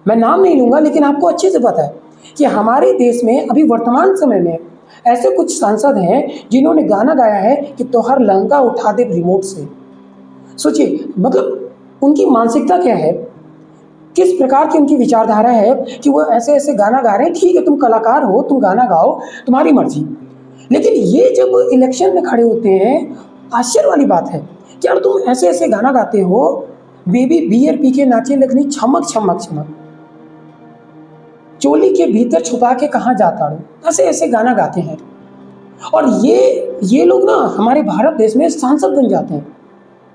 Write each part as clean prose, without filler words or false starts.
मैं नाम नहीं लूँगा, लेकिन आपको अच्छे से पता है कि हमारे देश में अभी वर्तमान समय में ऐसे कुछ सांसद हैं जिन्होंने गाना गाया है कि तोहर लंका उठा दे रिमोट से। सोचिए, मतलब उनकी मानसिकता क्या है, किस प्रकार की उनकी विचारधारा है कि वो ऐसे-ऐसे गाना गा रहे हैं। ठीक है, तुम कलाकार हो, तुम गाना गाओ, तुम्हारी मर्ज़ी। लेकिन ये जब इलेक्शन में खड़े होते हैं, आश्चर्य वाली बात है कि यार तुम ऐसे-ऐसे गाना गाते हो, बेबी बियर पी के नाचे लगनी छमक, छमक, छमक। चोली के भीतर छुपा के कहाँ जाता हूँ, ऐसे-ऐसे गाना गाते हैं। और ये लोग ना हमारे भारत देश में सांसद बन जाते हैं।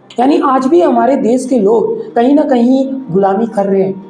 यानी आज भी हमारे देश के लोग कहीं न कहीं गुलामी कर रहे हैं।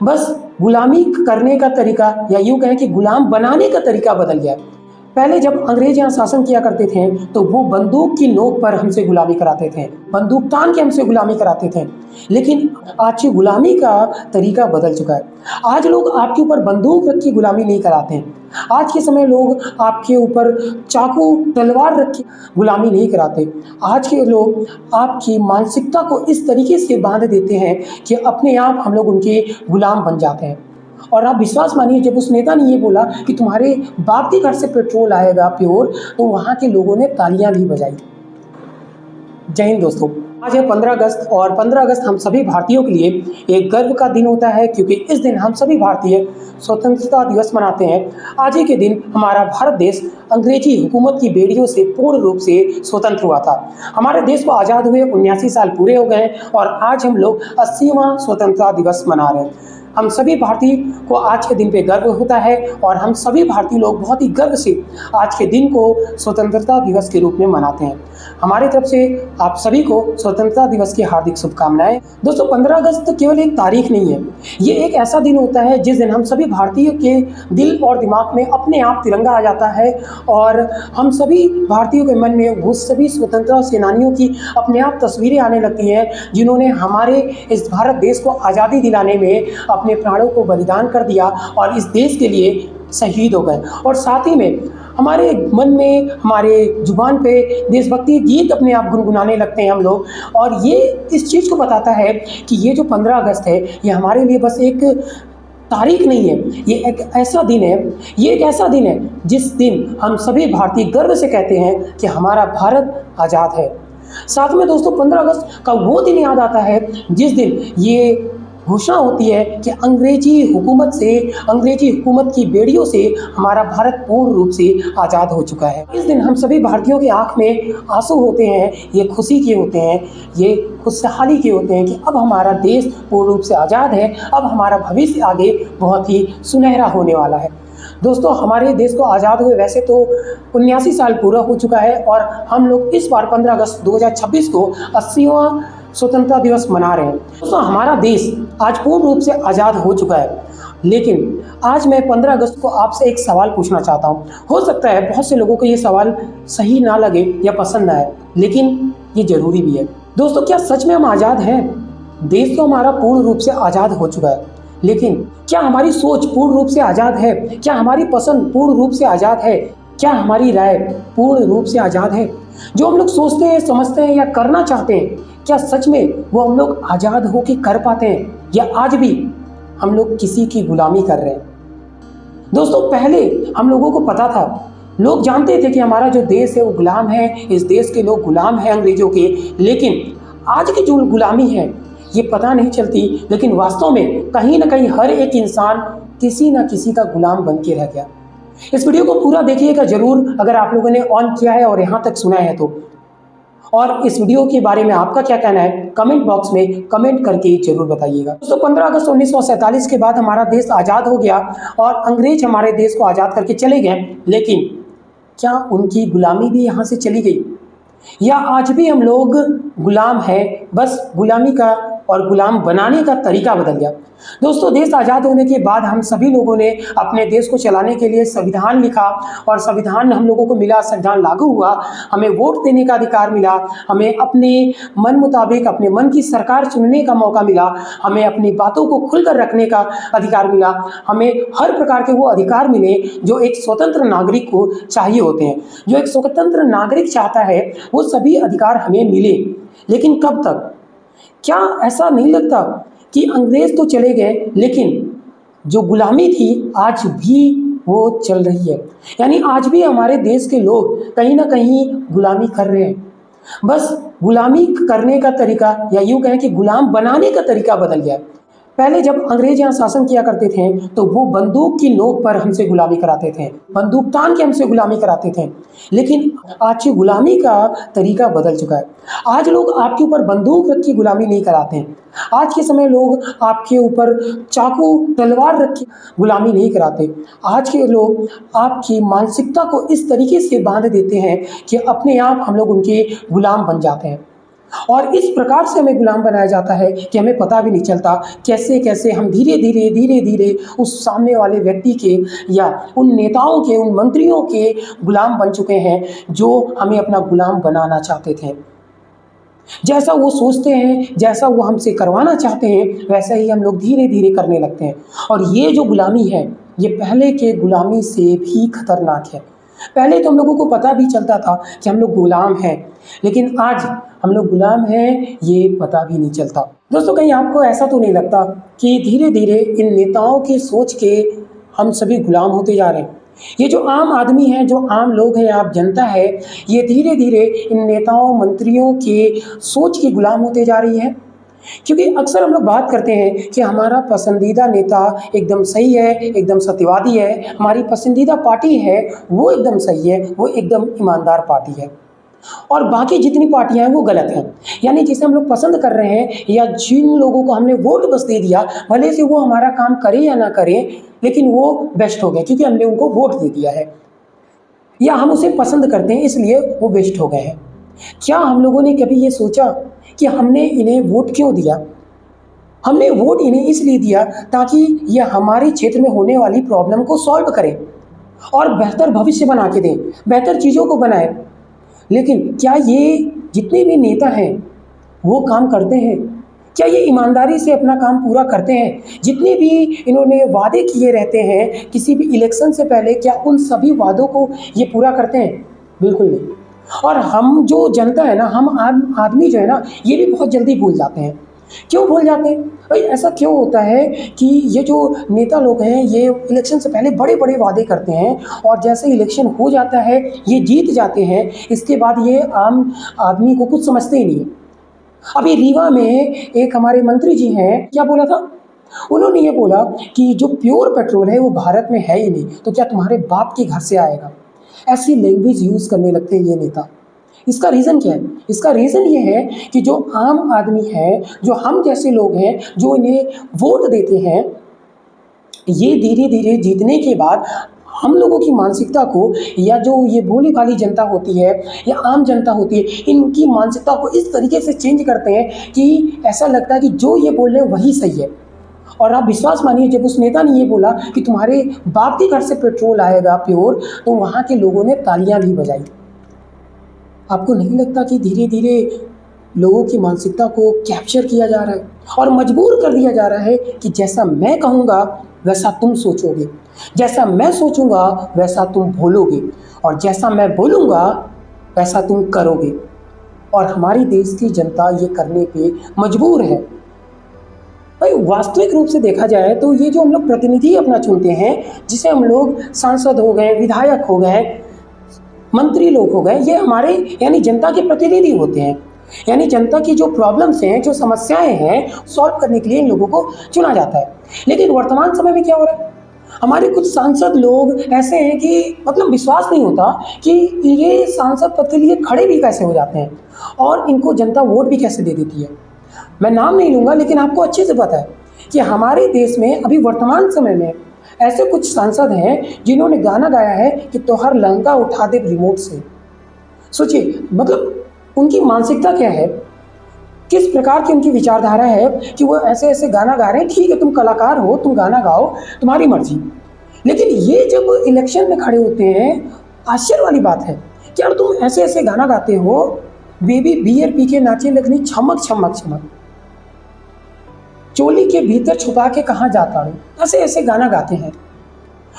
बस गुलामी करने का तरीका, या यूँ कहें कि गुलाम बनाने का तरीका बदल गया है। पहले जब अंग्रेज यहाँ शासन किया करते थे, तो वो बंदूक की नोक पर हमसे गुलामी कराते थे, बंदूक तान के हमसे गुलामी कराते थे। लेकिन आज की गुलामी का तरीका बदल चुका है। आज लोग आपके ऊपर बंदूक रख के गुलामी नहीं कराते हैं। आज के समय लोग आपके ऊपर चाकू, तलवार रख के गुलामी नहीं कराते। आज के लोग आपकी मानसिकता को इस तरीके से बाँध देते हैं कि अपने आप हम लोग उनके गुलाम बन जाते हैं। और आप विश्वास मानिए, जब उस नेता ने ये बोला कि तुम्हारे बाप के घर से पेट्रोल आएगा प्योर, तो वहाँ के लोगों ने तालियां भी बजाई। जय हिंद दोस्तों। आज है 15 अगस्त, और 15 अगस्त हम सभी भारतीयों के लिए एक गर्व का दिन होता है, क्योंकि इस दिन हम सभी भारतीय स्वतंत्रता दिवस मनाते हैं। आज ही के दिन हमारा भारत देश अंग्रेजी हुकूमत की बेड़ियों से पूर्ण रूप से स्वतंत्र हुआ था। हमारे देश को आज़ाद हुए 79 साल पूरे हो गए हैं, और आज हम लोग 80वां स्वतंत्रता दिवस मना रहे हैं। हम सभी भारतीय को आज के दिन पे गर्व होता है, और हम सभी भारतीय लोग बहुत ही गर्व से आज के दिन को स्वतंत्रता दिवस के रूप में मनाते हैं। हमारी तरफ से आप सभी को स्वतंत्रता दिवस की हार्दिक शुभकामनाएं। दोस्तों, 15 अगस्त केवल एक तारीख नहीं है, ये एक ऐसा दिन होता है जिस दिन हम सभी भारतीयों के दिल और दिमाग में अपने आप तिरंगा आ जाता है, और हम सभी भारतीयों के मन में वो सभी स्वतंत्रता सेनानियों की अपने आप तस्वीरें आने लगती हैं, जिन्होंने हमारे इस भारत देश को आज़ादी दिलाने में अपने प्राणों को बलिदान कर दिया और इस देश के लिए शहीद हो गए। और साथ ही में हमारे मन में, हमारे जुबान पे देशभक्ति गीत अपने आप गुनगुनाने लगते हैं हम लोग। और ये इस चीज़ को बताता है कि ये जो 15 अगस्त है, ये हमारे लिए बस एक तारीख नहीं है, ये एक ऐसा दिन है, ये एक ऐसा दिन है जिस दिन हम सभी भारतीय गर्व से कहते हैं कि हमारा भारत आज़ाद है। साथ में दोस्तों, 15 अगस्त का वो दिन याद आता है जिस दिन ये घोषणा होती है कि अंग्रेजी हुकूमत की बेड़ियों से हमारा भारत पूर्ण रूप से आज़ाद हो चुका है। इस दिन हम सभी भारतीयों की आंख में आंसू होते हैं, ये खुशी के होते हैं, ये खुशहाली के होते हैं कि अब हमारा देश पूर्ण रूप से आज़ाद है, अब हमारा भविष्य आगे बहुत ही सुनहरा होने वाला है। दोस्तों, हमारे देश को आज़ाद हुए वैसे तो 79 साल पूरा हो चुका है, और हम लोग इस बार 15 अगस्त 2026 को 80वां स्वतंत्रता दिवस मना रहे हैं। दोस्तों, हमारा देश आज पूर्ण रूप से आज़ाद हो चुका है, लेकिन आज मैं 15 अगस्त को आपसे एक सवाल पूछना चाहता हूँ। हो सकता है बहुत से लोगों को ये सवाल सही ना लगे या पसंद ना आए, लेकिन ये ज़रूरी भी है। दोस्तों, क्या सच में हम आज़ाद हैं? देश तो हमारा पूर्ण रूप से आज़ाद हो चुका है, लेकिन क्या हमारी सोच पूर्ण रूप से आज़ाद है? क्या हमारी पसंद पूर्ण रूप से आज़ाद है? क्या हमारी राय पूर्ण रूप से आज़ाद है? जो हम लोग सोचते हैं, समझते हैं या करना चाहते हैं, क्या सच में वो हम लोग आज़ाद होकर कर पाते हैं, या आज भी हम लोग किसी की गुलामी कर रहे हैं? दोस्तों, पहले हम लोगों को पता था, लोग जानते थे कि हमारा जो देश है वो गुलाम है, इस देश के लोग गुलाम हैं अंग्रेजों के। लेकिन आज की जो गुलामी है ये पता नहीं चलती, लेकिन वास्तव में कहीं ना कहीं हर एक इंसान किसी ना किसी का गुलाम बन के रह गया। इस वीडियो को पूरा देखिएगा जरूर, अगर आप लोगों ने ऑन किया है और यहाँ तक सुना है तो। और इस वीडियो के बारे में आपका क्या कहना है, कमेंट बॉक्स में कमेंट करके जरूर बताइएगा। दोस्तों, 15 अगस्त 1947 के बाद हमारा देश आज़ाद हो गया, और अंग्रेज हमारे देश को आज़ाद करके चले गए। लेकिन क्या उनकी गुलामी भी यहाँ से चली गई, या आज भी हम लोग गुलाम हैं? बस गुलामी का और गुलाम बनाने का तरीका बदल गया। दोस्तों, देश आज़ाद होने के बाद हम सभी लोगों ने अपने देश को चलाने के लिए संविधान लिखा, और संविधान हम लोगों को मिला, संविधान लागू हुआ, हमें वोट देने का अधिकार मिला, हमें अपने मन मुताबिक अपने मन की सरकार चुनने का मौका मिला, हमें अपनी बातों को खुलकर रखने का अधिकार मिला, हमें हर प्रकार के वो अधिकार मिले जो एक स्वतंत्र नागरिक को चाहिए होते हैं। जो एक स्वतंत्र नागरिक चाहता है वो सभी अधिकार हमें मिले। लेकिन कब तक? क्या ऐसा नहीं लगता कि अंग्रेज तो चले गए, लेकिन जो गुलामी थी आज भी वो चल रही है। यानी आज भी हमारे देश के लोग कहीं ना कहीं गुलामी कर रहे हैं। बस गुलामी करने का तरीका, या यूं कहें कि गुलाम बनाने का तरीका बदल गया है। पहले जब अंग्रेज यहाँ शासन किया करते थे तो वो बंदूक की नोक पर हमसे गुलामी कराते थे, बंदूक तान के हमसे गुलामी कराते थे। लेकिन आज की गुलामी का तरीका बदल चुका है। आज लोग आपके ऊपर बंदूक रख के गुलामी नहीं कराते हैं। आज के समय लोग आपके ऊपर चाकू तलवार रख के गुलामी नहीं कराते। आज के लोग आपकी मानसिकता को इस तरीके से बांध देते हैं कि अपने आप हम लोग उनके गुलाम बन जाते हैं। और इस प्रकार से हमें गुलाम बनाया जाता है कि हमें पता भी नहीं चलता कैसे कैसे हम धीरे धीरे उस सामने वाले व्यक्ति के या उन नेताओं के, उन मंत्रियों के गुलाम बन चुके हैं जो हमें अपना गुलाम बनाना चाहते थे। जैसा वो सोचते हैं, जैसा वो हमसे करवाना चाहते हैं, वैसा ही हम लोग धीरे धीरे करने लगते हैं। और ये जो गुलामी है, ये पहले के गुलामी से भी खतरनाक है। पहले तो हम लोगों को पता भी चलता था कि हम लोग गुलाम हैं, लेकिन आज हम लोग गुलाम हैं ये पता भी नहीं चलता। दोस्तों, कहीं आपको ऐसा तो नहीं लगता कि धीरे धीरे इन नेताओं की सोच के हम सभी गुलाम होते जा रहे हैं? ये जो आम आदमी है, जो आम लोग हैं, आप जनता है, ये धीरे धीरे इन नेताओं मंत्रियों के सोच की गुलाम होते जा रही है। क्योंकि अक्सर हम लोग बात करते हैं कि हमारा पसंदीदा नेता एकदम सही है, एकदम सत्यवादी है, हमारी पसंदीदा पार्टी है वो एकदम सही है, वो एकदम ईमानदार पार्टी है, और बाकी जितनी पार्टियां हैं वो गलत हैं। यानी जिसे हम लोग पसंद कर रहे हैं या जिन लोगों को हमने वोट बस दे दिया, भले से वो हमारा काम करे या ना करे, लेकिन वो बेस्ट हो गए क्योंकि हमने उनको वोट दे दिया है, या हम उसे पसंद करते हैं इसलिए वो बेस्ट हो गए हैं। क्या हम लोगों ने कभी ये सोचा कि हमने इन्हें वोट क्यों दिया? हमने वोट इन्हें इसलिए दिया ताकि ये हमारे क्षेत्र में होने वाली प्रॉब्लम को सॉल्व करें और बेहतर भविष्य बना के दें, बेहतर चीज़ों को बनाएं। लेकिन क्या ये जितने भी नेता हैं वो काम करते हैं? क्या ये ईमानदारी से अपना काम पूरा करते हैं? जितने भी इन्होंने वादे किए रहते हैं किसी भी इलेक्शन से पहले, क्या उन सभी वादों को ये पूरा करते हैं? बिल्कुल नहीं। और हम जो जनता है ना, हम आदमी जो है ना, ये भी बहुत जल्दी भूल जाते हैं। क्यों भूल जाते हैं भाई? ऐसा क्यों होता है कि ये जो नेता लोग हैं ये इलेक्शन से पहले बड़े बड़े वादे करते हैं, और जैसे इलेक्शन हो जाता है, ये जीत जाते हैं, इसके बाद ये आम आदमी को कुछ समझते ही नहीं। अभी रीवा में एक हमारे मंत्री जी हैं, क्या बोला था उन्होंने? ये बोला कि जो प्योर पेट्रोल है वो भारत में है ही नहीं, तो क्या तुम्हारे बाप के घर से आएगा? ऐसी लैंग्वेज यूज़ करने लगते हैं ये नेता। इसका रीज़न क्या है? इसका रीज़न ये है कि जो आम आदमी है, जो हम जैसे लोग हैं, जो इन्हें वोट देते हैं, ये धीरे धीरे जीतने के बाद हम लोगों की मानसिकता को, या जो ये भोली भाली जनता होती है या आम जनता होती है, इनकी मानसिकता को इस तरीके से चेंज करते हैं कि ऐसा लगता है कि जो ये बोल रहे हैं वही सही है। और आप विश्वास मानिए, जब उस नेता ने ये बोला कि तुम्हारे बाप के घर से पेट्रोल आएगा प्योर, तो वहाँ के लोगों ने तालियां भी बजाई। आपको नहीं लगता कि धीरे धीरे लोगों की मानसिकता को कैप्चर किया जा रहा है और मजबूर कर दिया जा रहा है कि जैसा मैं कहूँगा वैसा तुम सोचोगे, जैसा मैं सोचूंगा वैसा तुम बोलोगे, और जैसा मैं बोलूँगा वैसा तुम करोगे। और हमारी देश की जनता ये करने पे मजबूर है। भाई, वास्तविक रूप से देखा जाए तो ये जो हम लोग प्रतिनिधि अपना चुनते हैं, जिसे हम लोग सांसद हो गए, विधायक हो गए, मंत्री लोग हो गए, ये हमारे यानी जनता के प्रतिनिधि होते हैं। यानी जनता की जो प्रॉब्लम्स हैं, जो समस्याएं हैं, सॉल्व करने के लिए इन लोगों को चुना जाता है। लेकिन वर्तमान समय में क्या हो रहा है? हमारे कुछ सांसद लोग ऐसे हैं कि मतलब विश्वास नहीं होता कि ये सांसद पद के लिए खड़े भी कैसे हो जाते हैं और इनको जनता वोट भी कैसे दे देती है। मैं नाम नहीं लूँगा, लेकिन आपको अच्छे से पता है कि हमारे देश में अभी वर्तमान समय में ऐसे कुछ सांसद हैं जिन्होंने गाना गाया है कि तोहर लंका उठा दे रिमोट से। सोचिए, मतलब उनकी मानसिकता क्या है, किस प्रकार की उनकी विचारधारा है कि वो ऐसे ऐसे गाना गा रहे हैं। ठीक है, तुम कलाकार हो, तुम गाना गाओ, तुम्हारी मर्जी। लेकिन ये जब इलेक्शन में खड़े होते हैं, आश्चर्य वाली बात है कि यार तुम ऐसे ऐसे गाना गाते हो, बेबी बियर पी के नाचे लगनी छमक छमक छमक, चोली के भीतर छुपा के कहाँ जाता हूँ, ऐसे ऐसे गाना गाते हैं।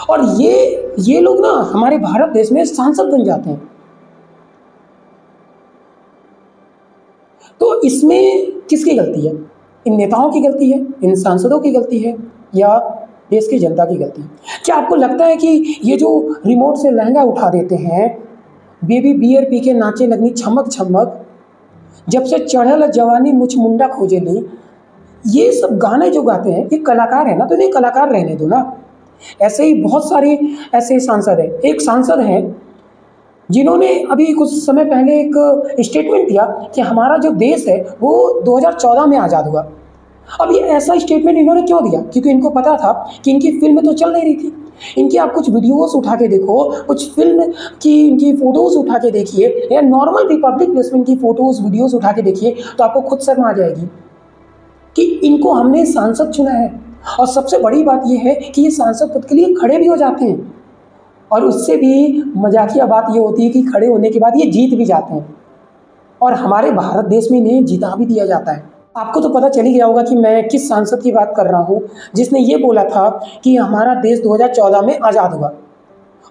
और ये लोग ना हमारे भारत देश में सांसद बन जाते हैं। तो इसमें किसकी गलती है? इन नेताओं की गलती है, इन सांसदों की गलती है, या देश की जनता की गलती है? क्या आपको लगता है कि ये जो रिमोट से लहंगा उठा देते हैं, बेबी बियर पी के नाचे लगनी छमक छमक, जब से चढ़ल जवानी मुछ मुंडा खोजेली, ये सब गाने जो गाते हैं ये कलाकार है ना, तो इन्हें कलाकार रहने दो ना। ऐसे ही बहुत सारे ऐसे सांसद हैं। एक सांसद हैं जिन्होंने अभी कुछ समय पहले एक स्टेटमेंट दिया कि हमारा जो देश है वो 2014 में आज़ाद हुआ। अब ये ऐसा स्टेटमेंट इन्होंने क्यों दिया? क्योंकि इनको पता था कि इनकी फिल्म तो चल नहीं रही थी। इनकी आप कुछ वीडियोस उठा के देखो, कुछ फिल्म की इनकी फ़ोटोज़ उठा के देखिए, या नॉर्मल रिपब्लिक प्लेसमेंट की फ़ोटोज़ वीडियोज़ उठा के देखिए, तो आपको खुद शर्म आ जाएगी कि इनको हमने सांसद चुना है। और सबसे बड़ी बात ये है कि ये सांसद पद के लिए खड़े भी हो जाते हैं, और उससे भी मजाकिया बात ये होती है कि खड़े होने के बाद ये जीत भी जाते हैं, और हमारे भारत देश में इन्हें जिता भी दिया जाता है। आपको तो पता चल ही गया होगा कि मैं किस सांसद की बात कर रहा हूँ, जिसने ये बोला था कि हमारा देश 2014 में आज़ाद हुआ।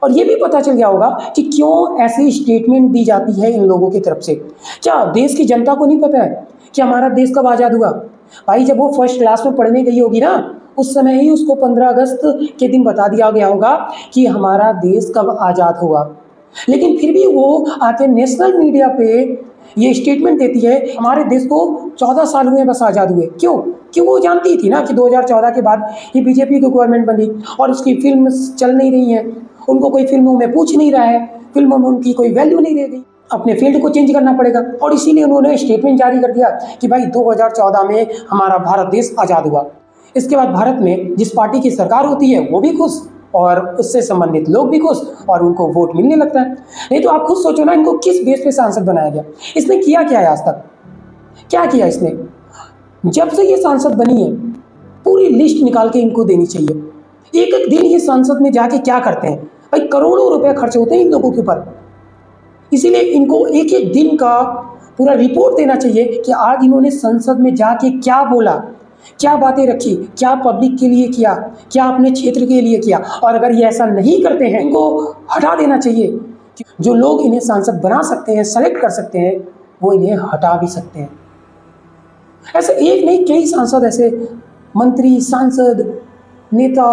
और ये भी पता चल गया होगा कि क्यों ऐसी स्टेटमेंट दी जाती है इन लोगों की तरफ से। क्या देश की जनता को नहीं पता है कि हमारा देश कब आज़ाद हुआ? भाई जब वो फर्स्ट क्लास में पढ़ने गई होगी ना, उस समय ही उसको 15 अगस्त के दिन बता दिया गया होगा कि हमारा देश कब आज़ाद हुआ। लेकिन फिर भी वो आके नेशनल मीडिया पे ये स्टेटमेंट देती है हमारे देश को 14 साल हुए बस आज़ाद हुए। क्यों? क्यों? वो जानती थी ना कि 2014 के बाद ये बीजेपी की गवर्नमेंट बनी और उसकी फिल्म चल नहीं रही हैं, उनको कोई फिल्मों में पूछ नहीं रहा है, फिल्मों में उनकी कोई वैल्यू नहीं रह गई, अपने फील्ड को चेंज करना पड़ेगा। और इसीलिए उन्होंने स्टेटमेंट जारी कर दिया कि भाई 2014 में हमारा भारत देश आज़ाद हुआ। इसके बाद भारत में जिस पार्टी की सरकार होती है वो भी खुश, और उससे संबंधित लोग भी खुश, और उनको वोट मिलने लगता है। नहीं तो आप खुद सोचो ना, इनको किस बेस पे सांसद बनाया गया? इसने किया क्या है आज तक? क्या किया इसने? जब से ये सांसद बनी है पूरी लिस्ट निकाल के इनको देनी चाहिए। एक एक दिन ये सांसद में जाके क्या करते हैं? भाई करोड़ों रुपए खर्च होते हैं इन लोगों के ऊपर। इसीलिए इनको एक एक दिन का पूरा रिपोर्ट देना चाहिए कि आज इन्होंने संसद में जाके क्या बोला, क्या बातें रखी, क्या पब्लिक के लिए किया, क्या अपने क्षेत्र के लिए किया। और अगर ये ऐसा नहीं करते हैं, इनको हटा देना चाहिए। जो लोग इन्हें सांसद बना सकते हैं, सेलेक्ट कर सकते हैं, वो इन्हें हटा भी सकते हैं। ऐसे एक नहीं कई सांसद, ऐसे मंत्री, सांसद, नेता,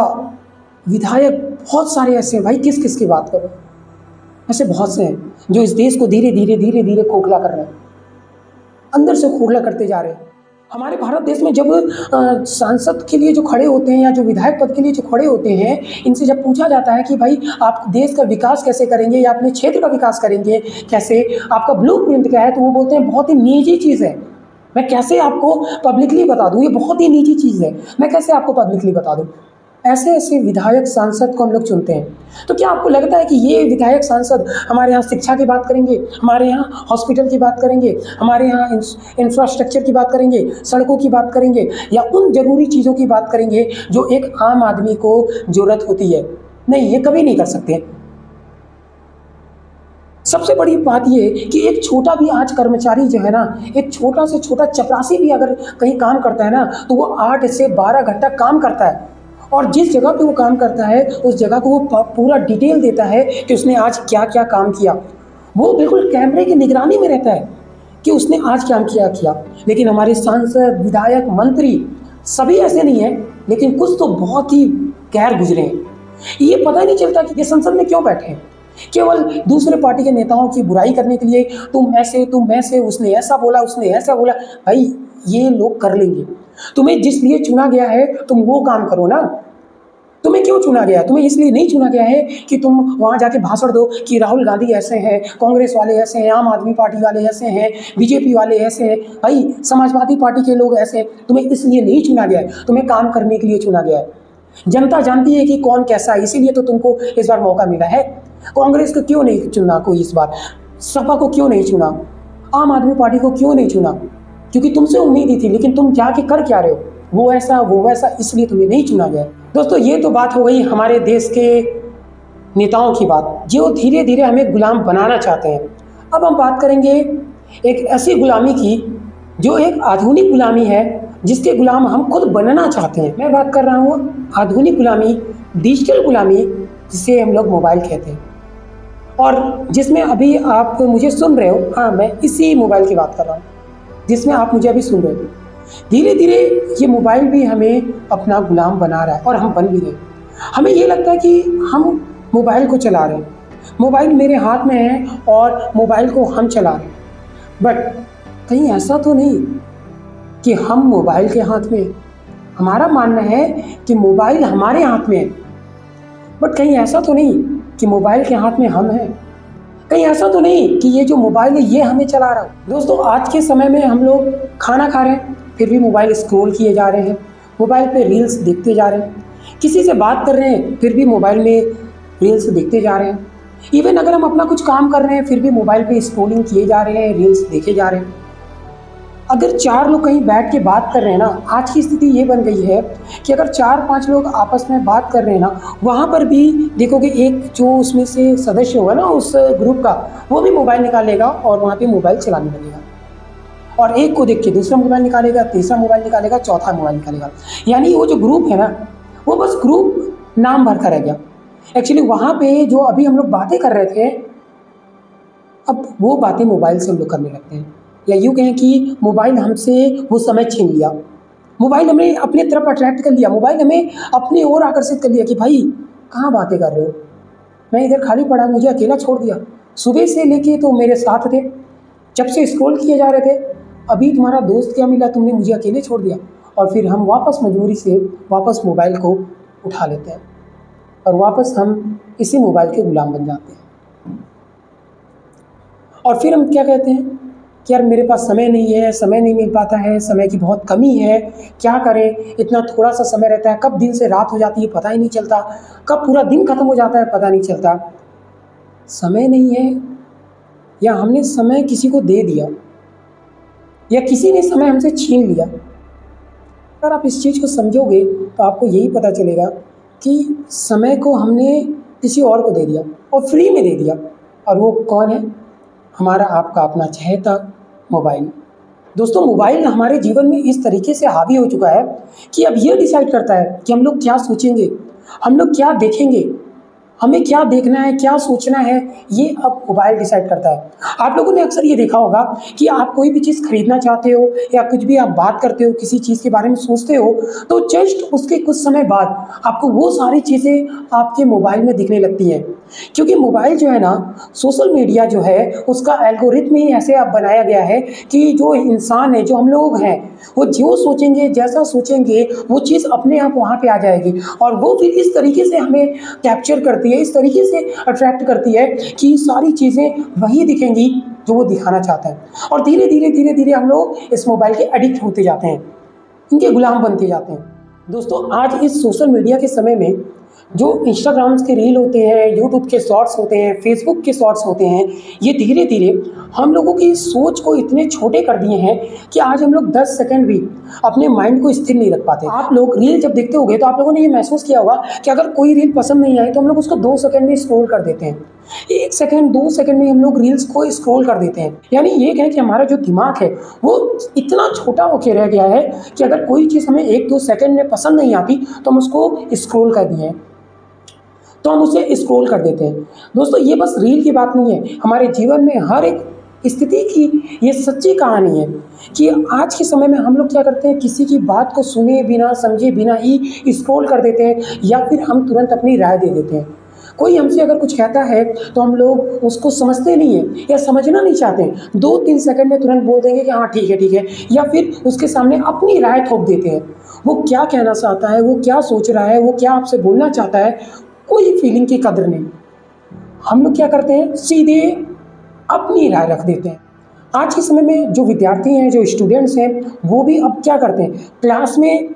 विधायक बहुत सारे ऐसे हैं। भाई किस किस की बात करें? ऐसे बहुत से हैं जो इस देश को धीरे धीरे खोखला कर रहे हैं, अंदर से खोखला करते जा रहे हैं। हमारे भारत देश में जब सांसद के लिए जो खड़े होते हैं या जो विधायक पद के लिए जो खड़े होते हैं, इनसे जब पूछा जाता है कि भाई आप देश का विकास कैसे करेंगे या अपने क्षेत्र का विकास करेंगे कैसे, आपका ब्लूप्रिंट क्या है, तो वो बोलते हैं बहुत ही निजी चीज़ है, मैं कैसे आपको पब्लिकली बता दूँ, ये बहुत ही निजी चीज़ है, मैं कैसे आपको पब्लिकली बता दूँ। ऐसे ऐसे विधायक सांसद को हम लोग चुनते हैं। तो क्या आपको लगता है कि ये विधायक सांसद हमारे यहाँ शिक्षा की बात करेंगे, हमारे यहाँ हॉस्पिटल की बात करेंगे, हमारे यहाँ इंफ्रास्ट्रक्चर की बात करेंगे, सड़कों की बात करेंगे, या उन ज़रूरी चीज़ों की बात करेंगे जो एक आम आदमी को ज़रूरत होती है? नहीं, ये कभी नहीं कर सकते। सबसे बड़ी बात ये कि एक छोटा भी आज कर्मचारी जो है ना, एक छोटा से छोटा चपरासी भी अगर कहीं काम करता है ना, तो वो 8 से 12 घंटा काम करता है, और जिस जगह पे वो काम करता है उस जगह को वो पूरा डिटेल देता है कि उसने आज क्या क्या काम किया। वो बिल्कुल कैमरे की निगरानी में रहता है कि उसने आज क्या किया। लेकिन हमारे सांसद, विधायक, मंत्री सभी ऐसे नहीं हैं, लेकिन कुछ तो बहुत ही गैर गुजरे हैं। ये पता ही नहीं चलता कि ये संसद में क्यों बैठे हैं, केवल दूसरे पार्टी के नेताओं की बुराई करने के लिए, तुम ऐसे, उसने ऐसा बोला, उसने ऐसा बोला। भाई ये लोग कर लेंगे। तुम्हें जिस लिए चुना गया है तुम वो काम करो ना। तुम्हें क्यों चुना गया? तुम्हें इसलिए नहीं चुना गया है कि तुम वहाँ जाके भाषण दो कि राहुल गांधी ऐसे हैं, कांग्रेस वाले ऐसे हैं, आम आदमी पार्टी वाले ऐसे हैं, बीजेपी वाले ऐसे हैं, भाई समाजवादी पार्टी के लोग ऐसे हैं। तुम्हें इसलिए नहीं चुना गया है, तुम्हें काम करने के लिए चुना गया है। जनता जानती है कि कौन कैसा है, इसीलिए तो तुमको इस बार मौका मिला है। कांग्रेस को क्यों नहीं चुना कोई इस बार? सपा को क्यों नहीं चुना? आम आदमी पार्टी को क्यों नहीं चुना? क्योंकि तुमसे उम्मीद ही थी, लेकिन तुम जाके कर क्या रहे हो? वो ऐसा वो वैसा, इसलिए तुम्हें नहीं चुना गया। दोस्तों ये तो बात हो गई हमारे देश के नेताओं की बात, जो धीरे धीरे हमें गुलाम बनाना चाहते हैं। अब हम बात करेंगे एक ऐसी गुलामी की जो एक आधुनिक गुलामी है, जिसके गुलाम हम खुद बनना चाहते हैं। मैं बात कर रहा हूँ आधुनिक गुलामी, डिजिटल गुलामी, जिसे हम लोग मोबाइल कहते हैं, और जिसमें अभी आप मुझे सुन रहे हो। हाँ, मैं इसी मोबाइल की बात कर रहा हूँ जिसमें आप मुझे अभी सुन रहे हो। धीरे धीरे ये मोबाइल भी हमें अपना गुलाम बना रहा है और हम बन भी गए। हमें ये लगता है कि हम मोबाइल को चला रहे हैं, मोबाइल मेरे हाथ में है और मोबाइल को हम चला रहे हैं। बट कहीं ऐसा तो नहीं कि हम मोबाइल के हाथ में हैं। हमारा मानना है कि मोबाइल हमारे हाथ में है, बट कहीं ऐसा तो नहीं कि मोबाइल के हाथ में हम हैं। कहीं ऐसा तो नहीं कि ये जो मोबाइल है ये हमें चला रहा है। दोस्तों, आज के समय में हम लोग खाना खा रहे हैं फिर भी मोबाइल स्क्रॉल किए जा रहे हैं, मोबाइल पे रील्स देखते जा रहे हैं। किसी से बात कर रहे हैं फिर भी मोबाइल में रील्स देखते जा रहे हैं। इवन अगर हम अपना कुछ काम कर रहे हैं फिर भी मोबाइल पे स्क्रॉलिंग किए जा रहे हैं, रील्स देखे जा रहे हैं। अगर 4 लोग कहीं बैठ के बात कर रहे हैं ना, आज की स्थिति ये बन गई है कि अगर 4-5 लोग आपस में बात कर रहे हैं ना, वहाँ पर भी देखोगे एक जो उसमें से सदस्य होगा ना उस ग्रुप का, वो भी मोबाइल निकालेगा और वहाँ पे मोबाइल चलाने लगेगा। और एक को देख के दूसरा मोबाइल निकालेगा, तीसरा मोबाइल निकालेगा, चौथा मोबाइल निकालेगा। यानी वो जो ग्रुप है ना, वो बस ग्रुप नाम भर कर रह गया। एक्चुअली वहाँ पे जो अभी हम लोग बातें कर रहे थे, अब वो बातें मोबाइल से हम लोग करने लगते हैं, या यूँ कहें कि मोबाइल हमसे वो समय छीन लिया। मोबाइल हमें अपने तरफ अट्रैक्ट कर लिया, मोबाइल हमें अपनी ओर आकर्षित कर लिया कि भाई कहाँ बातें कर रहे हो, मैं इधर खाली पड़ा, मुझे अकेला छोड़ दिया। सुबह से लेके तो मेरे साथ थे, जब से स्क्रॉल किए जा रहे थे, अभी तुम्हारा दोस्त क्या मिला, तुमने मुझे अकेले छोड़ दिया। और फिर हम वापस मजबूरी से वापस मोबाइल को उठा लेते हैं और वापस हम इसी मोबाइल के गुलाम बन जाते हैं। और फिर हम क्या कहते हैं कि यार मेरे पास समय नहीं है, समय नहीं मिल पाता है, समय की बहुत कमी है, क्या करें, इतना थोड़ा सा समय रहता है, कब दिन से रात हो जाती है पता ही नहीं चलता, कब पूरा दिन खत्म हो जाता है पता नहीं चलता। समय नहीं है, या हमने समय किसी को दे दिया, या किसी ने समय हमसे छीन लिया। अगर आप इस चीज़ को समझोगे तो आपको यही पता चलेगा कि समय को हमने किसी और को दे दिया और फ्री में दे दिया। और वो कौन है? हमारा आपका अपना चहेता मोबाइल। दोस्तों, मोबाइल हमारे जीवन में इस तरीके से हावी हो चुका है कि अब ये डिसाइड करता है कि हम लोग क्या सोचेंगे, हम लोग क्या देखेंगे, हमें क्या देखना है, क्या सोचना है, ये अब मोबाइल डिसाइड करता है। आप लोगों ने अक्सर ये देखा होगा कि आप कोई भी चीज़ खरीदना चाहते हो या कुछ भी आप बात करते हो, किसी चीज़ के बारे में सोचते हो, तो जस्ट उसके कुछ समय बाद आपको वो सारी चीज़ें आपके मोबाइल में दिखने लगती हैं। क्योंकि मोबाइल जो है ना, सोशल मीडिया जो है, उसका एल्गोरिथम ही ऐसे अब बनाया गया है कि जो इंसान है, जो हम लोग हैं, वो जो सोचेंगे, जैसा सोचेंगे, वो चीज़ अपने आप वहाँ पे आ जाएगी। और वो फिर इस तरीके से हमें कैप्चर करती है, इस तरीके से अट्रैक्ट करती है कि सारी चीज़ें वही दिखेंगी जो वो दिखाना चाहता है। और धीरे धीरे धीरे धीरे हम लोग इस मोबाइल के एडिक्ट होते जाते हैं, इनके गुलाम बनते जाते हैं। दोस्तों, आज इस सोशल मीडिया के समय में जो इंस्टाग्राम्स के रील होते हैं, यूट्यूब के शॉर्ट्स होते हैं, फेसबुक के शॉर्ट्स होते हैं, ये धीरे धीरे हम लोगों की सोच को इतने छोटे कर दिए हैं कि आज हम लोग 10 सेकंड भी अपने माइंड को स्थिर नहीं रख पाते। आप लोग रील जब देखते होंगे तो आप लोगों ने ये महसूस किया होगा कि अगर कोई रील पसंद नहीं आई तो हम लोग उसको 2 सेकंड में स्क्रॉल कर देते हैं। 1 सेकंड, 2 सेकंड में हम लोग रील्स को स्क्रॉल कर देते हैं। यानी ये है कि हमारा जो दिमाग है वो इतना छोटा होकर रह गया है कि अगर कोई चीज़ हमें 1-2 सेकंड में पसंद नहीं आती तो हम उसको स्क्रॉल कर दिए, तो हम उसे स्क्रॉल कर देते हैं। दोस्तों, ये बस रील की बात नहीं है, हमारे जीवन में हर एक स्थिति की ये सच्ची कहानी है कि आज के समय में हम लोग क्या करते हैं, किसी की बात को सुने बिना, समझे बिना ही स्क्रॉल कर देते हैं, या फिर हम तुरंत अपनी राय दे देते हैं। कोई हमसे अगर कुछ कहता है तो हम लोग उसको समझते नहीं हैं या समझना नहीं चाहते, 2-3 सेकंड में तुरंत बोल देंगे कि हाँ ठीक है, या फिर उसके सामने अपनी राय थोप देते हैं। वो क्या कहना चाहता है, वो क्या सोच रहा है, वो क्या आपसे बोलना चाहता है, कोई फीलिंग की कदर नहीं। हम लोग क्या करते हैं, सीधे अपनी राय रख देते हैं। आज के समय में जो विद्यार्थी हैं, जो स्टूडेंट्स हैं, वो भी अब क्या करते हैं, क्लास में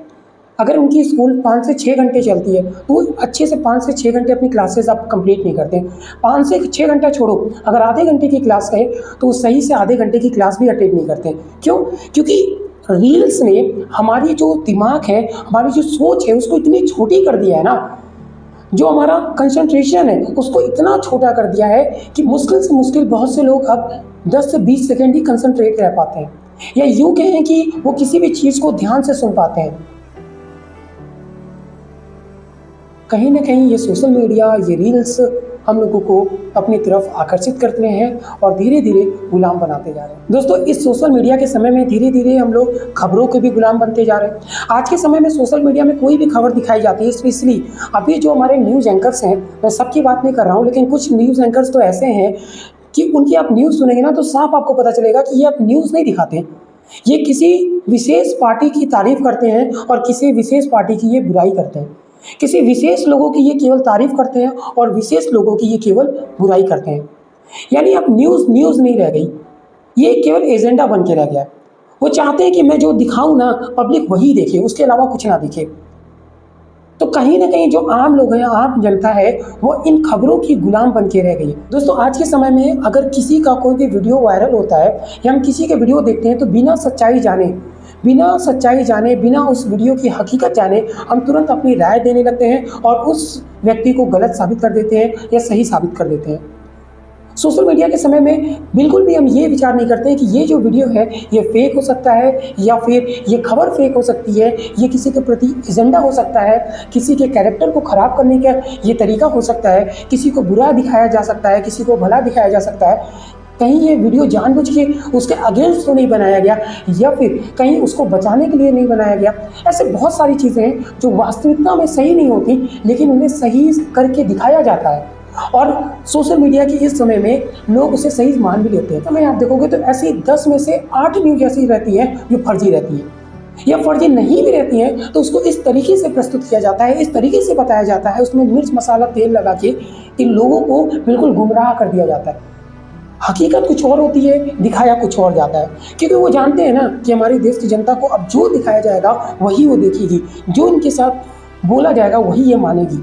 अगर उनकी स्कूल 5 से 6 घंटे चलती है तो वो अच्छे से 5 से 6 घंटे अपनी क्लासेस आप कंप्लीट नहीं करते। 5 से 6 घंटा छोड़ो, अगर आधे घंटे की क्लास है तो वो सही से आधे घंटे की क्लास भी अटेंड नहीं करते। क्यों? क्योंकि रील्स ने हमारी जो दिमाग है, हमारी जो सोच है, उसको इतनी छोटी कर दिया है ना, जो हमारा कंसंट्रेशन है उसको इतना छोटा कर दिया है कि मुश्किल से मुश्किल बहुत से लोग अब 10 से 20 सेकंड ही कंसंट्रेट रह पाते हैं, या यूँ कहें कि वो किसी भी चीज़ को ध्यान से सुन पाते हैं। कहीं ना कहीं ये सोशल मीडिया, ये रील्स हम लोगों को अपनी तरफ आकर्षित करते हैं और धीरे धीरे गुलाम बनाते जा रहे हैं। दोस्तों, इस सोशल मीडिया के समय में धीरे धीरे हम लोग खबरों के भी गुलाम बनते जा रहे हैं। आज के समय में सोशल मीडिया में कोई भी खबर दिखाई जाती है, स्पेशली अभी जो हमारे न्यूज़ एंकर्स हैं, मैं सबकी बात नहीं कर रहा हूँ, लेकिन कुछ न्यूज़ एंकर्स तो ऐसे हैं कि उनकी आप न्यूज़ सुनेंगे ना तो साफ आपको पता चलेगा कि ये आप न्यूज़ नहीं दिखाते, ये किसी विशेष पार्टी की तारीफ करते हैं और किसी विशेष पार्टी की ये बुराई करते हैं। किसी विशेष लोगों की ये केवल तारीफ करते हैं और विशेष लोगों की ये केवल बुराई करते हैं। यानी अब न्यूज़ न्यूज़ नहीं रह गई, ये केवल एजेंडा बन के रह गया है। वो चाहते हैं कि मैं जो दिखाऊं ना पब्लिक वही देखे, उसके अलावा कुछ ना दिखे। तो कहीं ना कहीं जो आम लोग हैं, आम जनता है, वो इन खबरों की गुलाम बन के रह गई है। दोस्तों, आज के समय में अगर किसी का कोई भी वीडियो वायरल होता है या हम किसी के वीडियो देखते हैं तो बिना सच्चाई जाने, बिना उस वीडियो की हकीकत जाने हम तुरंत अपनी राय देने लगते हैं और उस व्यक्ति को गलत साबित कर देते हैं या सही साबित कर देते हैं। सोशल मीडिया के समय में बिल्कुल भी हम ये विचार नहीं करते हैं कि ये जो वीडियो है ये फेक हो सकता है या फिर ये खबर फेक हो सकती है, ये किसी के प्रति एजेंडा हो सकता है, किसी के कैरेक्टर को ख़राब करने का ये तरीका हो सकता है, किसी को बुरा दिखाया जा सकता है, किसी को भला दिखाया जा सकता है। कहीं ये वीडियो जानबूझ के उसके अगेंस्ट तो नहीं बनाया गया या फिर कहीं उसको बचाने के लिए नहीं बनाया गया। ऐसे बहुत सारी चीज़ें हैं जो वास्तविकता में सही नहीं होती, लेकिन उन्हें सही करके दिखाया जाता है और सोशल मीडिया के इस समय में लोग उसे सही मान भी लेते हैं। तो मैं आप देखोगे तो ऐसी 10 में से 8 न्यूज़ ऐसी रहती हैं जो फर्जी रहती है, या फर्जी नहीं भी रहती हैं तो उसको इस तरीके से प्रस्तुत किया जाता है, इस तरीके से बताया जाता है, उसमें मिर्च मसाला तेल लगा के इन लोगों को बिल्कुल गुमराह कर दिया जाता है। हकीकत कुछ और होती है, दिखाया कुछ और जाता है, क्योंकि वो जानते हैं ना कि हमारे देश की जनता को अब जो दिखाया जाएगा वही वो देखेगी, जो इनके साथ बोला जाएगा वही ये मानेगी।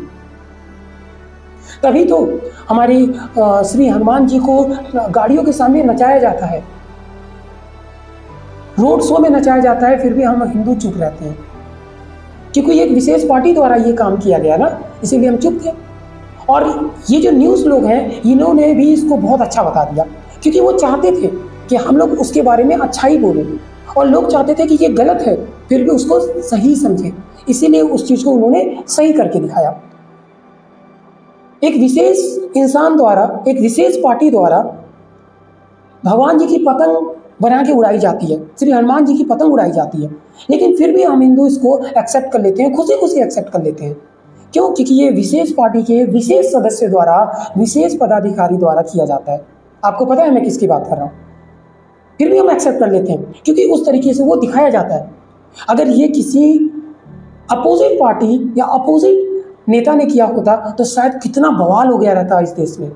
तभी तो हमारी श्री हनुमान जी को गाड़ियों के सामने नचाया जाता है, रोड शो में नचाया जाता है, फिर भी हम हिंदू चुप रहते हैं क्योंकि एक विशेष पार्टी द्वारा ये काम किया गया ना, इसीलिए हम चुप थे। और ये जो न्यूज़ लोग हैं, इन्होंने भी इसको बहुत अच्छा बता दिया, क्योंकि वो चाहते थे कि हम लोग उसके बारे में अच्छा ही बोलें और लोग चाहते थे कि ये गलत है फिर भी उसको सही समझें, इसीलिए उस चीज़ को उन्होंने सही करके दिखाया। एक विशेष इंसान द्वारा, एक विशेष पार्टी द्वारा भगवान जी की पतंग बना के उड़ाई जाती है, श्री हनुमान जी की पतंग उड़ाई जाती है, लेकिन फिर भी हम हिंदू इसको एक्सेप्ट कर लेते हैं, खुशी खुशी एक्सेप्ट कर लेते हैं। क्यों? क्योंकि ये विशेष पार्टी के विशेष सदस्य द्वारा, विशेष पदाधिकारी द्वारा किया जाता है। आपको पता है मैं किसकी बात कर रहा हूँ, फिर भी हम एक्सेप्ट कर लेते हैं क्योंकि उस तरीके से वो दिखाया जाता है। अगर ये किसी अपोजिट पार्टी या अपोजिट नेता ने किया होता तो शायद कितना बवाल हो गया रहता इस देश में।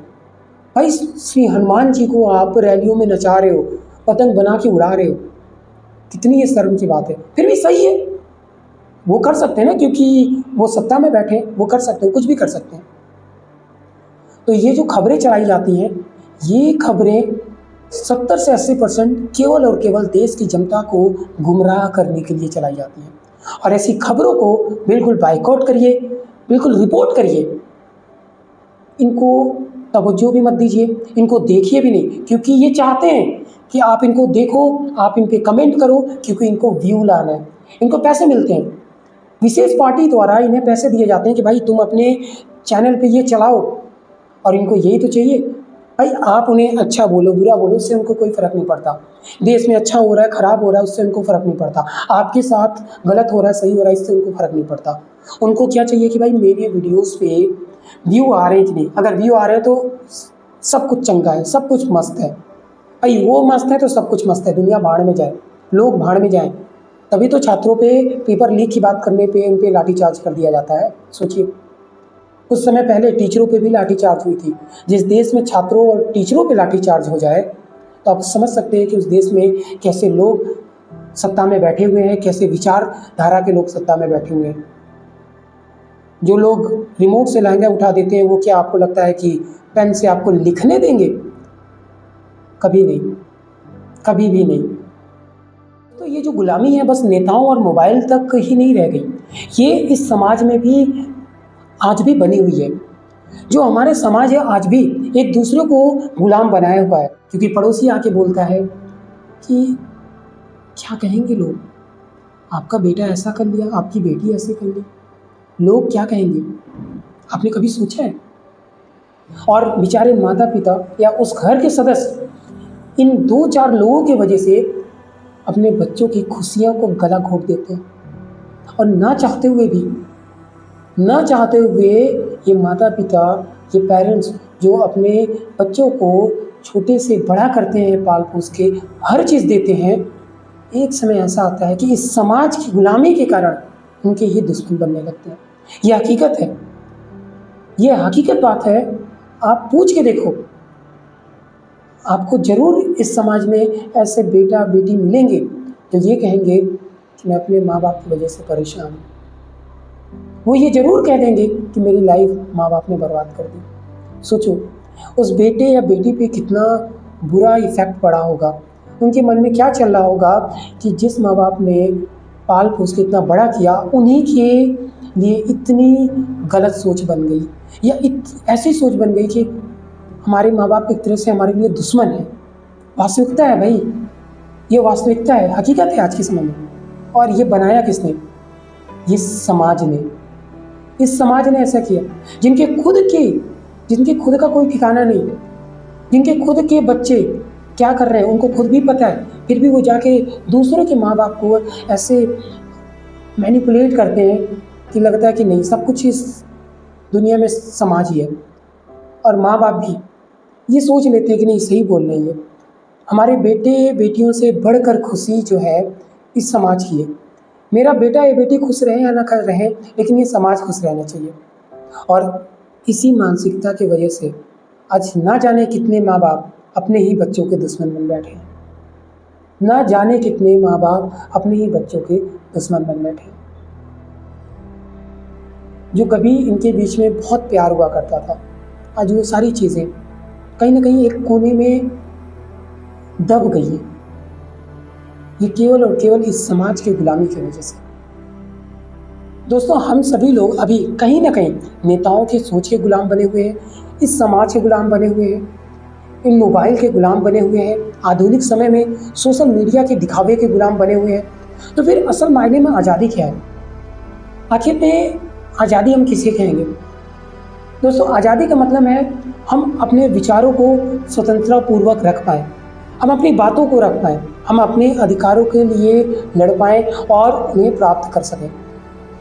भाई, श्री हनुमान जी को आप रैलियों में नचा रहे हो, पतंग बना के उड़ा रहे हो, कितनी ये शर्म की बात है। फिर भी सही है, वो कर सकते हैं ना, क्योंकि वो सत्ता में बैठे, वो कर सकते हैं, कुछ भी कर सकते हैं। तो ये जो खबरें चलाई जाती हैं, ये खबरें 70 से 80% केवल और केवल देश की जनता को गुमराह करने के लिए चलाई जाती हैं। और ऐसी खबरों को बिल्कुल बाइकआउट करिए, बिल्कुल रिपोर्ट करिए, इनको तवज्जो भी मत दीजिए, इनको देखिए भी नहीं, क्योंकि ये चाहते हैं कि आप इनको देखो, आप इन पे कमेंट करो, क्योंकि इनको व्यू लाना है, इनको पैसे मिलते हैं। विशेष पार्टी द्वारा इन्हें पैसे दिए जाते हैं कि भाई तुम अपने चैनल पे ये चलाओ, और इनको यही तो चाहिए। भाई, आप उन्हें अच्छा बोलो, बुरा बोलो, उससे उनको कोई फ़र्क नहीं पड़ता। देश में अच्छा हो रहा है, ख़राब हो रहा है, उससे उनको फ़र्क नहीं पड़ता। आपके साथ गलत हो रहा है, सही हो रहा है, इससे उनको फ़र्क नहीं पड़ता। उनको क्या चाहिए कि भाई मेरे वीडियोज़ पे व्यू आ रहे हैं कि नहीं। अगर व्यू आ रहे हैं तो सब कुछ चंगा है, सब कुछ मस्त है। भाई वो मस्त है तो सब कुछ मस्त है, दुनिया भाड़ में जाए, लोग भाड़ में जाएँ। तभी तो छात्रों पे पेपर लीक की बात करने पे उन पे लाठीचार्ज कर दिया जाता है। सोचिए, कुछ समय पहले टीचरों पे भी लाठीचार्ज हुई थी। जिस देश में छात्रों और टीचरों पे लाठीचार्ज हो जाए तो आप समझ सकते हैं कि उस देश में कैसे लोग सत्ता में बैठे हुए हैं, कैसे विचारधारा के लोग सत्ता में बैठे हुए हैं। जो लोग रिमोट से लहंगा उठा देते हैं, वो क्या आपको लगता है कि पेन से आपको लिखने देंगे? कभी नहीं, कभी भी नहीं। तो ये जो गुलामी है बस नेताओं और मोबाइल तक ही नहीं रह गई, ये इस समाज में भी आज भी बनी हुई है। जो हमारे समाज है आज भी एक दूसरे को गुलाम बनाया हुआ है, क्योंकि पड़ोसी आके बोलता है कि क्या कहेंगे लोग, आपका बेटा ऐसा कर लिया, आपकी बेटी ऐसे कर ली, लोग क्या कहेंगे। आपने कभी सोचा है? और बेचारे माता पिता या उस घर के सदस्य इन 2-4 लोगों की वजह से अपने बच्चों की खुशियों को गला घोट देते हैं। और ना चाहते हुए ये माता पिता, ये पेरेंट्स जो अपने बच्चों को छोटे से बड़ा करते हैं, पाल पोस के हर चीज़ देते हैं, एक समय ऐसा आता है कि इस समाज की गुलामी के कारण उनके ही दुश्मन बनने लगते हैं। ये हकीकत है, ये हकीकत बात है। आप पूछ के देखो, आपको ज़रूर इस समाज में ऐसे बेटा बेटी मिलेंगे जो ये कहेंगे कि मैं अपने माँ बाप की वजह से परेशान हूँ। वो ये ज़रूर कह देंगे कि मेरी लाइफ माँ बाप ने बर्बाद कर दी। सोचो उस बेटे या बेटी पे कितना बुरा इफ़ेक्ट पड़ा होगा, उनके मन में क्या चल रहा होगा कि जिस माँ बाप ने पाल पोस के इतना बड़ा किया, उन्हीं के लिए इतनी गलत सोच बन गई या ऐसी सोच बन गई कि हमारे माँ बाप एक तरह से हमारे लिए दुश्मन है। वास्तविकता है भाई, ये वास्तविकता है, हकीकत है आज के समय में। और ये बनाया किसने? ये समाज ने। इस समाज ने ऐसा किया, जिनके खुद का कोई ठिकाना नहीं, जिनके खुद के बच्चे क्या कर रहे हैं उनको खुद भी पता है, फिर भी वो जाके दूसरों के माँ बाप को ऐसे मैनिपुलेट करते हैं कि लगता है कि नहीं, सब कुछ इस दुनिया में समाज ही है। और माँ बाप भी ये सोच लेते हैं कि नहीं, सही बोल रही है, हमारे बेटे बेटियों से बढ़कर खुशी जो है इस समाज की है। मेरा बेटा या बेटी खुश रहे या ना कर रहे, लेकिन ये समाज खुश रहना चाहिए। और इसी मानसिकता की वजह से आज ना जाने कितने माँ बाप अपने ही बच्चों के दुश्मन बन बैठे हैं। ना जाने कितने माँ बाप अपने ही बच्चों के दुश्मन बन बैठे हैं। जो कभी इनके बीच में बहुत प्यार हुआ करता था, आज वो सारी चीज़ें कहीं ना कहीं एक कोने में दब गई है। ये केवल और केवल इस समाज की गुलामी की वजह से। दोस्तों, हम सभी लोग अभी कहीं ना कहीं नेताओं की सोच के गुलाम बने हुए हैं, इस समाज के गुलाम बने हुए हैं, इन मोबाइल के गुलाम बने हुए हैं, आधुनिक समय में सोशल मीडिया के दिखावे के गुलाम बने हुए हैं। तो फिर असल मायने में आज़ादी क्या है? आखिर में आज़ादी हम किसे कहेंगे? दोस्तों, आज़ादी का मतलब है हम अपने विचारों को स्वतंत्रता पूर्वक रख पाएँ, हम अपनी बातों को रख पाएँ, हम अपने अधिकारों के लिए लड़ पाएँ और उन्हें प्राप्त कर सकें।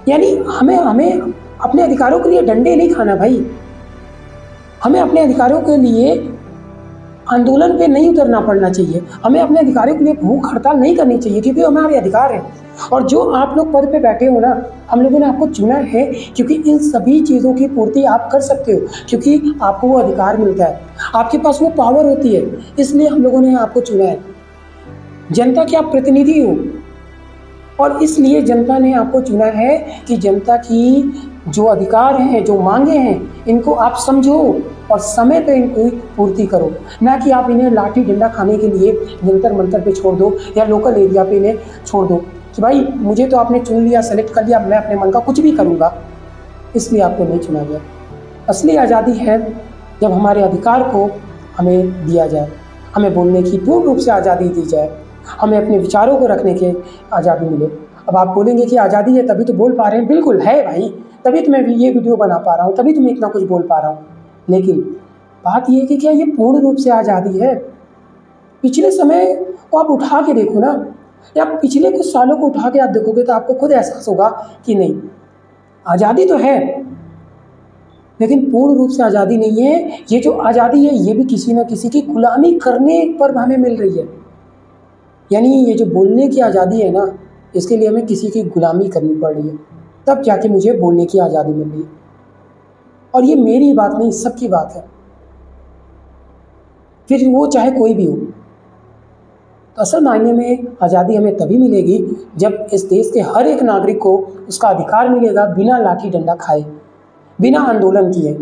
यानी हमें अपने अधिकारों के लिए डंडे नहीं खाना भाई, हमें अपने अधिकारों के लिए आंदोलन पे नहीं उतरना पड़ना चाहिए, हमें अपने अधिकारों के लिए भूख हड़ताल नहीं करनी चाहिए, क्योंकि हमारे अधिकार हैं। और जो आप लोग पद पे बैठे हो ना, हम लोगों ने आपको चुना है क्योंकि इन सभी चीज़ों की पूर्ति आप कर सकते हो, क्योंकि आपको वो अधिकार मिलता है, आपके पास वो पावर होती है, इसलिए हम लोगों ने आपको चुना है। जनता के आप प्रतिनिधि हो और इसलिए जनता ने आपको चुना है कि जनता की जो अधिकार हैं, जो मांगे हैं, इनको आप समझो और समय पे इनको पूर्ति करो, ना कि आप इन्हें लाठी डंडा खाने के लिए जंतर मंतर पे छोड़ दो या लोकल एरिया पे इन्हें छोड़ दो कि भाई मुझे तो आपने चुन लिया, सेलेक्ट कर लिया, मैं अपने मन का कुछ भी करूँगा, इसलिए आपको नहीं चुना गया। असली आज़ादी है जब हमारे अधिकार को हमें दिया जाए, हमें बोलने की पूर्ण रूप से आज़ादी दी जाए, हमें अपने विचारों को रखने की आज़ादी मिले। अब आप बोलेंगे कि आज़ादी है तभी तो बोल पा रहे हैं, बिल्कुल है भाई, तभी तो मैं ये वीडियो बना पा रहा हूँ, तभी तो मैं इतना कुछ बोल पा रहा हूँ। लेकिन बात ये है कि क्या ये पूर्ण रूप से आज़ादी है? पिछले समय को आप उठा के देखो ना, या पिछले कुछ सालों को उठा के आप देखोगे तो आपको खुद एहसास होगा कि नहीं, आज़ादी तो है लेकिन पूर्ण रूप से आज़ादी नहीं है। ये जो आज़ादी है ये भी किसी न किसी की गुलामी करने पर हमें मिल रही है। यानी ये जो बोलने की आज़ादी है ना, इसके लिए हमें किसी की गुलामी करनी पड़ रही है, तब जाके मुझे बोलने की आज़ादी मिल रही है। और ये मेरी बात नहीं, सबकी बात है, फिर वो चाहे कोई भी हो। तो असल मायने में आज़ादी हमें तभी मिलेगी जब इस देश के हर एक नागरिक को उसका अधिकार मिलेगा बिना लाठी डंडा खाए, बिना आंदोलन किए,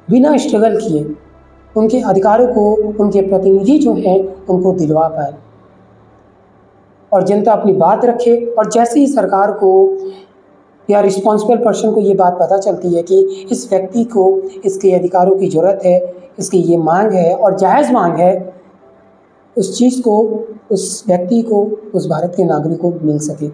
बिना स्ट्रगल किए, उनके अधिकारों को उनके प्रतिनिधि जो हैं उनको दिलवा पाए और जनता अपनी बात रखे। और जैसे ही सरकार को या रिस्पॉन्सिबल पर्सन को ये बात पता चलती है कि इस व्यक्ति को इसके अधिकारों की ज़रूरत है, इसकी ये मांग है और जायज़ मांग है, उस चीज़ को उस व्यक्ति को, उस भारत के नागरिक को मिल सके,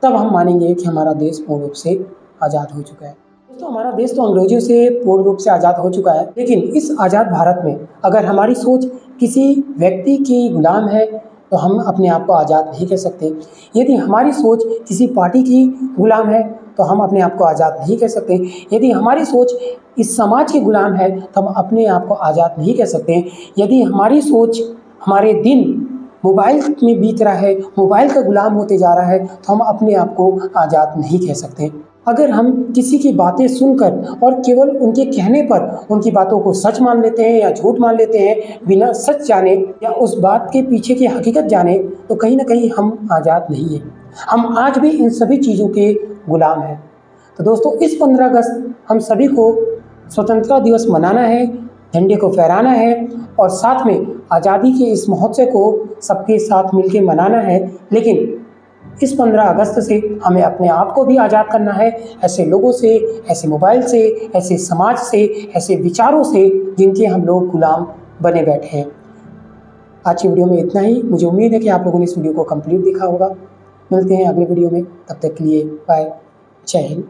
तब हम मानेंगे कि हमारा देश पूर्ण रूप से आज़ाद हो चुका है। तो हमारा देश तो अंग्रेजों से पूर्ण रूप से आज़ाद हो चुका है, लेकिन इस आज़ाद भारत में अगर हमारी सोच किसी व्यक्ति की गुलाम है तो हम अपने आप को आज़ाद नहीं कह सकते। यदि हमारी सोच किसी पार्टी की गुलाम है तो हम अपने आप को आज़ाद नहीं कह सकते। यदि हमारी सोच इस समाज की गुलाम है तो हम अपने आप को आज़ाद नहीं कह सकते। यदि हमारी सोच, हमारे दिन मोबाइल में बीत रहा है, मोबाइल का गुलाम होते जा रहा है, तो हम अपने आप को आज़ाद नहीं कह सकते। अगर हम किसी की बातें सुनकर और केवल उनके कहने पर उनकी बातों को सच मान लेते हैं या झूठ मान लेते हैं, बिना सच जाने या उस बात के पीछे की हकीकत जाने, तो कहीं ना कहीं हम आज़ाद नहीं हैं। हम आज भी इन सभी चीज़ों के गुलाम हैं। तो दोस्तों, इस 15 अगस्त हम सभी को स्वतंत्रता दिवस मनाना है, झंडे को फहराना है और साथ में आज़ादी के इस महोत्सव को सबके साथ मिलकर मनाना है। लेकिन इस 15 अगस्त से हमें अपने आप को भी आज़ाद करना है, ऐसे लोगों से, ऐसे मोबाइल से, ऐसे समाज से, ऐसे विचारों से जिनके हम लोग गुलाम बने बैठे हैं। आज की वीडियो में इतना ही। मुझे उम्मीद है कि आप लोगों ने इस वीडियो को कंप्लीट देखा होगा। मिलते हैं अगले वीडियो में, तब तक के लिए बाय। जय हिंद।